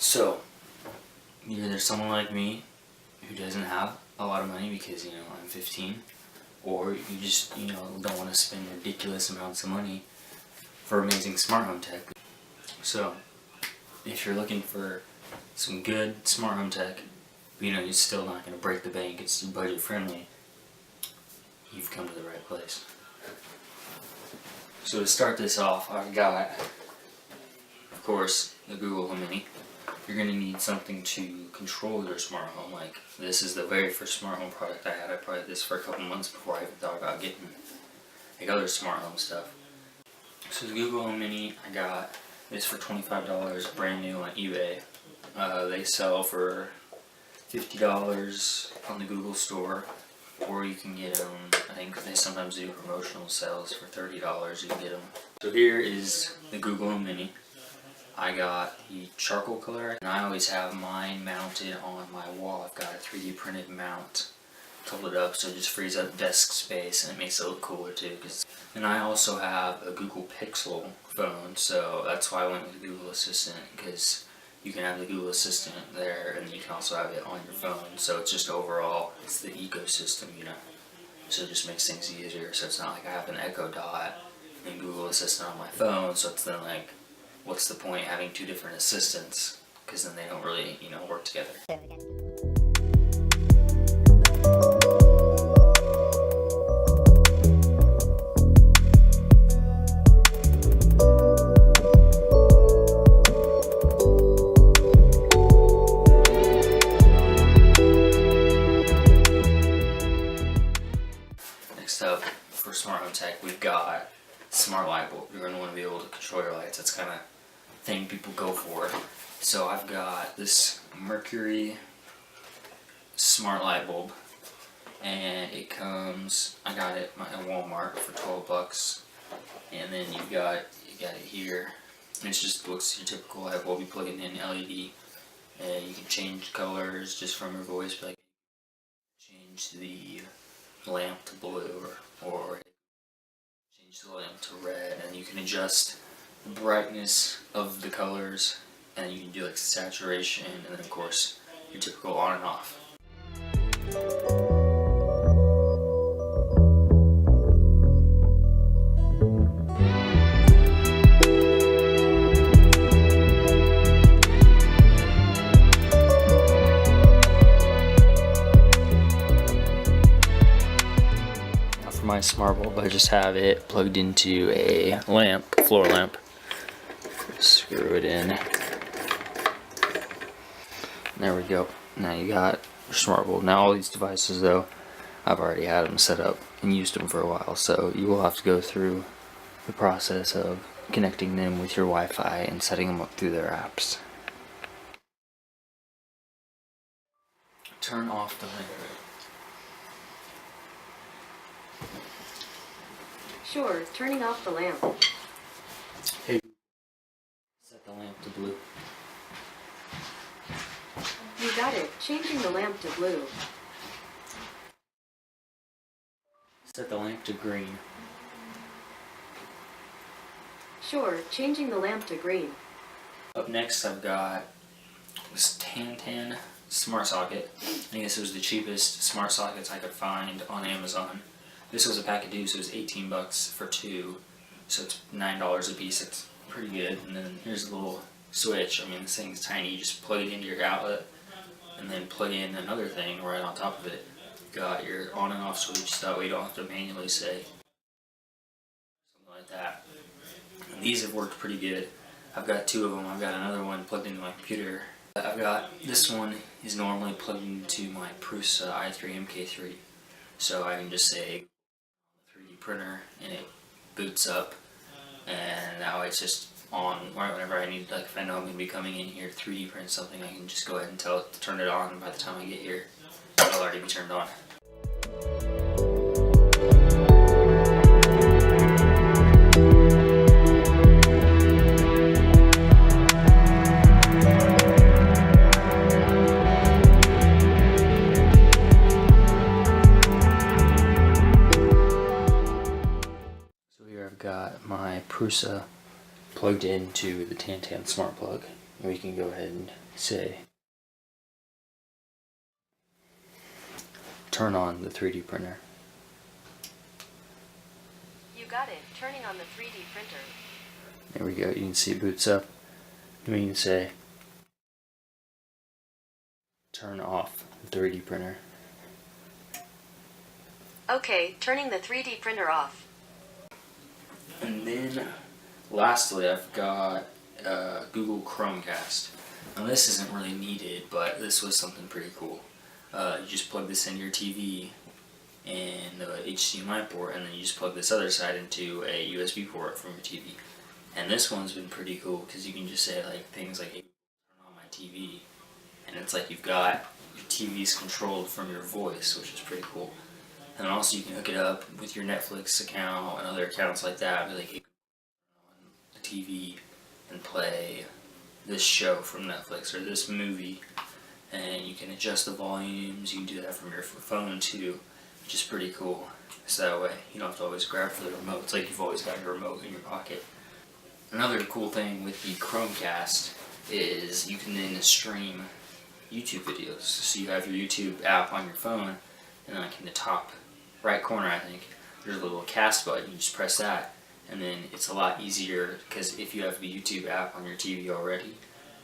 So, either there's someone like me who doesn't have a lot of money because, I'm 15, or you just, don't want to spend ridiculous amounts of money for amazing smart home tech. So, if you're looking for some good smart home tech, but you're still not going to break the bank, it's budget friendly, you've come to the right place. So to start this off, I've got, of course, the Google Home Mini. You're going to need something to control your smart home. Like, this is the very first smart home product I had. I probably had this for a couple months before I even thought about getting other smart home stuff. So the Google Home Mini, I got this for $25, brand new on eBay. They sell for $50 on the Google store, or you can get them, I think they sometimes do promotional sales for $30, you can get them. So here is the Google Home Mini. I got the charcoal color, and I always have mine mounted on my wall. I've got a 3D printed mount to hold it up, so it just frees up desk space and it makes it look cooler too. And I also have a Google Pixel phone, so that's why I went with the Google Assistant, because you can have the Google Assistant there and you can also have it on your phone. So it's just overall, it's the ecosystem, So it just makes things easier. So it's not like I have an Echo Dot and Google Assistant on my phone, so it's then like, what's the point having two different assistants? Because then they don't really, work together. Next up, for smart home tech, we've got smart light bulb. You're going to want to be able to control your lights. That's kind of thing people go for. So I've got this Mercury smart light bulb, and it comes, I got it at Walmart for $12, and then you got it here, and it just looks your typical light bulb. You plug it in LED, and you can change colors just from your voice, like change the lamp to blue, or change the lamp to red, and you can adjust the brightness of the colors, and you can do like saturation, and then of course your typical on and off. Now for my smart bulb, I just have it plugged into a lamp, floor lamp. Screw it in. There we go. Now you got your smart bulb. Now all these devices though, I've already had them set up and used them for a while, so you will have to go through the process of connecting them with your Wi-Fi and setting them up through their apps. Turn off the lamp. Sure, turning off the lamp. Hey, set the lamp to blue. You got it. Changing the lamp to blue. Set the lamp to green. Sure, changing the lamp to green. Up next, I've got this Tan smart socket. I think this was the cheapest smart sockets I could find on Amazon. This was a pack of two, so it was $18 for two, so it's $9 a piece. It's pretty good. And then here's a little switch. I mean, this thing's tiny. You just plug it into your outlet and then plug in another thing right on top of it. You got your on and off switch, so that way you don't have to manually say something like that. And these have worked pretty good. I've got two of them. I've got another one plugged into my computer. I've got, this one is normally plugged into my Prusa i3 MK3, so I can just say 3D printer and it boots up, and now it's just on right whenever I need, like if I know I'm going to be coming in here to 3D print something, I can just go ahead and tell it to turn it on, and by the time I get here it'll already be turned on. So here I've got my Prusa plugged into the Tan smart plug, we can go ahead and say, turn on the 3D printer. You got it. Turning on the 3D printer. There we go. You can see it boots up. And we can say, turn off the 3D printer. Okay, turning the 3D printer off. And then, lastly, I've got Google Chromecast. Now this isn't really needed, but this was something pretty cool. You just plug this into your TV and the HDMI port, and then you just plug this other side into a USB port from your TV. And this one's been pretty cool because you can just say like things like, hey, turn on my TV, and it's like you've got your TV's controlled from your voice, which is pretty cool. And also you can hook it up with your Netflix account and other accounts like that. Be like, hey, turn on the TV and play this show from Netflix or this movie, and you can adjust the volumes. You can do that from your phone too, which is pretty cool. So that way you don't have to always grab for the remote. It's like you've always got your remote in your pocket. Another cool thing with the Chromecast is you can then stream YouTube videos. So you have your YouTube app on your phone, and like in the top right corner, I think, there's a little cast button. You just press that, and then it's a lot easier because if you have the YouTube app on your TV already,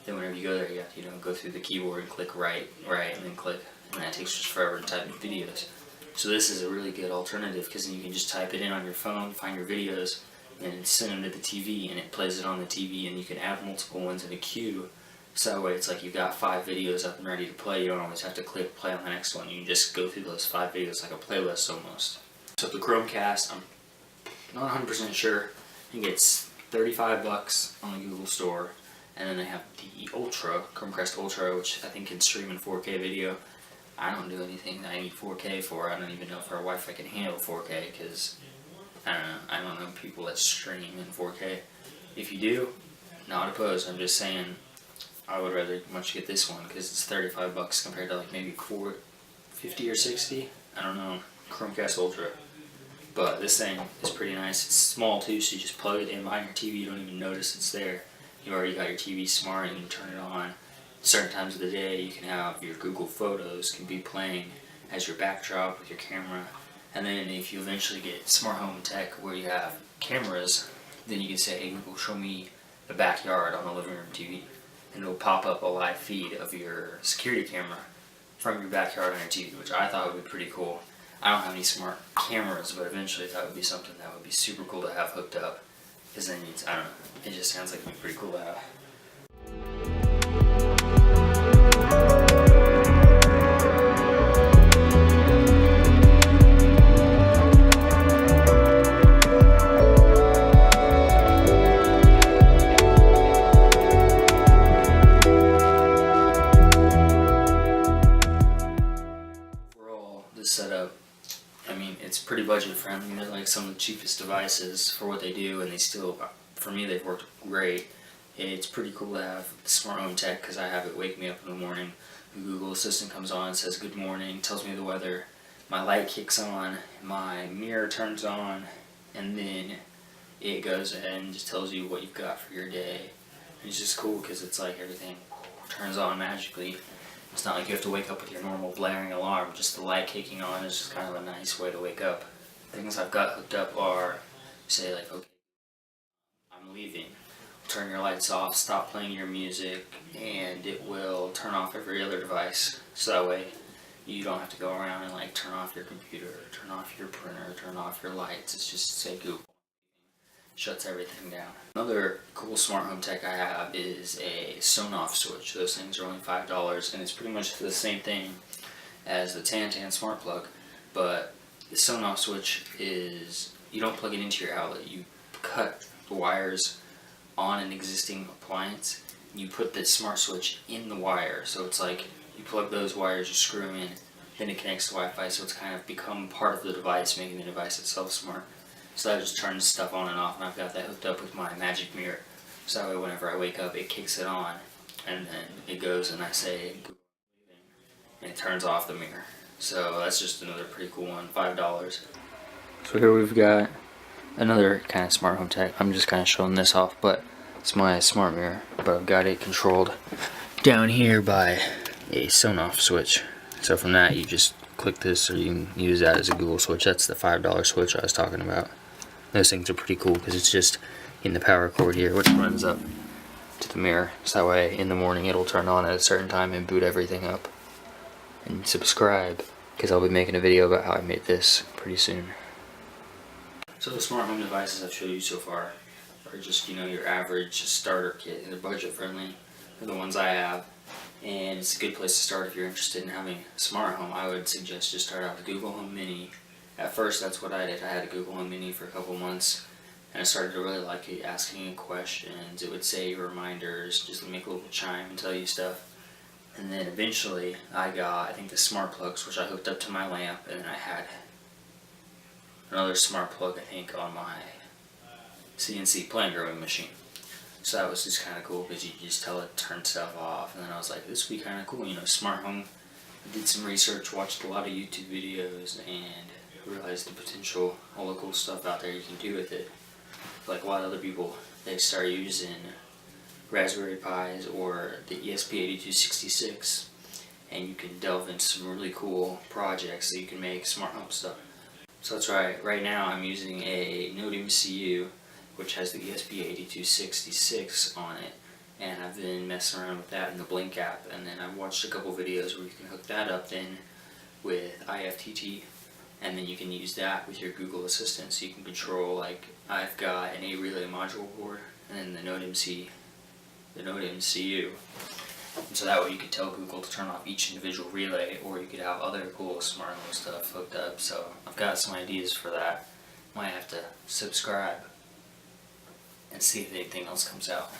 then whenever you go there, you have to go through the keyboard and click right, and then click, and that takes just forever to type in videos. So this is a really good alternative because then you can just type it in on your phone, find your videos, and send them to the TV, and it plays it on the TV, and you can have multiple ones in a queue. So that way it's like you've got 5 videos up and ready to play. You don't always have to click play on the next one. You can just go through those 5 videos like a playlist almost. So the Chromecast, I'm not 100% sure. I think it's $35 on the Google Store. And then they have the Ultra, Chromecast Ultra, which I think can stream in 4K video. I don't do anything that I need 4K for. I don't even know if our Wi-Fi can handle 4K because I don't know people that stream in 4K. If you do, not opposed. I'm just saying I would rather much get this one because it's $35 compared to like maybe $50 or $60. I don't know. Chromecast Ultra. But this thing is pretty nice. It's small too, so you just plug it in behind your TV. You don't even notice it's there. You already got your TV smart and you can turn it on. Certain times of the day you can have your Google Photos can be playing as your backdrop with your camera. And then if you eventually get smart home tech where you have cameras, then you can say, hey Google, show me the backyard on the living room TV. And it'll pop up a live feed of your security camera from your backyard on your TV, which I thought would be pretty cool. I don't have any smart cameras, but eventually that would be something that would be super cool to have hooked up. Because then I don't know, it just sounds like it would be pretty cool to have. Overall, this setup, I mean, it's pretty budget friendly. They're like some of the cheapest devices for what they do, and they still, for me, they've worked great. It's pretty cool to have smart home tech because I have it wake me up in the morning. The Google Assistant comes on, says good morning, tells me the weather. My light kicks on, my mirror turns on, and then it goes ahead and just tells you what you've got for your day. It's just cool because it's like everything turns on magically. It's not like you have to wake up with your normal blaring alarm. Just the light kicking on is just kind of a nice way to wake up. Things I've got hooked up are, say like, okay, I'm leaving. Turn your lights off, stop playing your music, and it will turn off every other device. So that way you don't have to go around and like turn off your computer, turn off your printer, turn off your lights. It's just say Google. Shuts everything down. Another cool smart home tech I have is a Sonoff switch. Those things are only $5, and it's pretty much the same thing as the Tantan smart plug, but the Sonoff switch is, you don't plug it into your outlet. You cut the wires on an existing appliance. You put the smart switch in the wire, so it's like you plug those wires, you screw them in, then it connects to Wi-Fi, so it's kind of become part of the device, making the device itself smart. So that just turns stuff on and off, and I've got that hooked up with my magic mirror. So that way whenever I wake up, it kicks it on, and then it goes and I say, and it turns off the mirror. So that's just another pretty cool one, $5. So here we've got another kind of smart home tech. I'm just kind of showing this off, but it's my smart mirror. but I've got it controlled down here by a Sonoff switch. So from that you just click this, or you can use that as a Google switch. That's the $5 switch I was talking about. Those things are pretty cool because it's just in the power cord here, which runs up to the mirror. So that way in the morning it'll turn on at a certain time and boot everything up. And subscribe, because I'll be making a video about how I made this pretty soon. So the smart home devices I've showed you so far are just, your average starter kit. They're budget friendly. They're the ones I have. And it's a good place to start if you're interested in having a smart home. I would suggest just start out with Google Home Mini. At first, that's what I did. I had a Google Home Mini for a couple months, and I started to really like it, asking it questions. It would say reminders, just make a little chime and tell you stuff. And then eventually, I got, I think, the smart plugs, which I hooked up to my lamp, and then I had another smart plug, I think, on my CNC plant growing machine. So that was just kind of cool because you just tell it to turn stuff off. And then I was like, this would be kind of cool, smart home. I did some research, watched a lot of YouTube videos, and realized the potential, all the cool stuff out there you can do with it. Like a lot of other people, they start using Raspberry Pis or the ESP8266, and you can delve into some really cool projects that you can make smart home stuff. So that's right now I'm using a Node MCU, which has the ESP8266 on it, and I've been messing around with that in the Blink app, and then I've watched a couple videos where you can hook that up then with IFTT, and then you can use that with your Google Assistant, so you can control, like, I've got an A-relay module board, and then the Node MCU, and so that way you could tell Google to turn off each individual relay, or you could have other cool smart home stuff hooked up. So I've got some ideas for that. Might have to subscribe and see if anything else comes out.